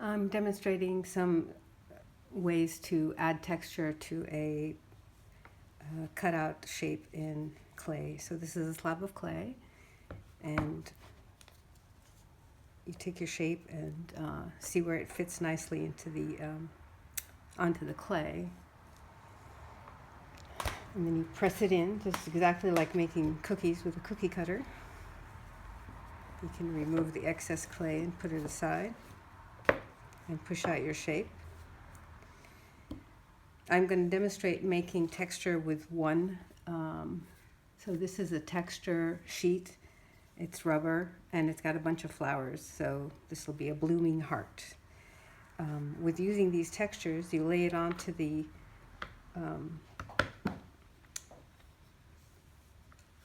I'm demonstrating some ways to add texture to a cutout shape in clay. So this is a slab of clay, and you take your shape and see where it fits nicely into the onto the clay, and then you press it in, just exactly like making cookies with a cookie cutter. You can remove the excess clay and put it aside and push out your shape. I'm going to demonstrate making texture with one. So this is a texture sheet. It's rubber and it's got a bunch of flowers. So this will be a blooming heart. With using these textures, you lay it onto the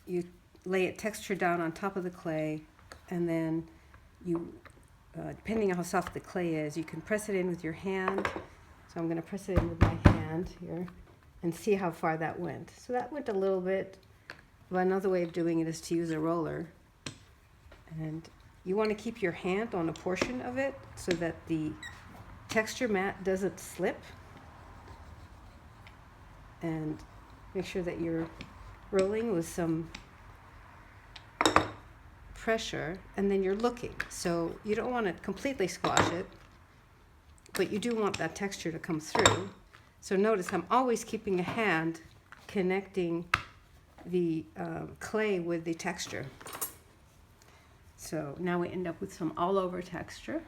you lay it texture down on top of the clay, and then you, depending on how soft the clay is, you can press it in with your hand. So I'm going to press it in with my hand here and see how far that went. So that went a little bit. But another way of doing it is to use a roller. And you want to keep your hand on a portion of it so that the texture mat doesn't slip. And make sure that you're rolling with some pressure, and then you're looking. So you don't want to completely squash it, but you do want that texture to come through. So notice I'm always keeping a hand connecting the clay with the texture. So now we end up with some all over texture.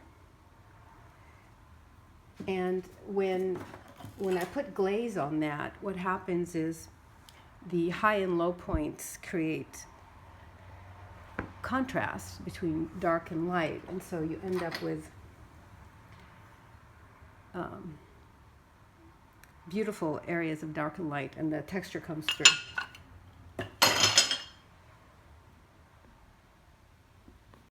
And when I put glaze on that, what happens is the high and low points create contrast between dark and light, and so you end up with beautiful areas of dark and light, and the texture comes through.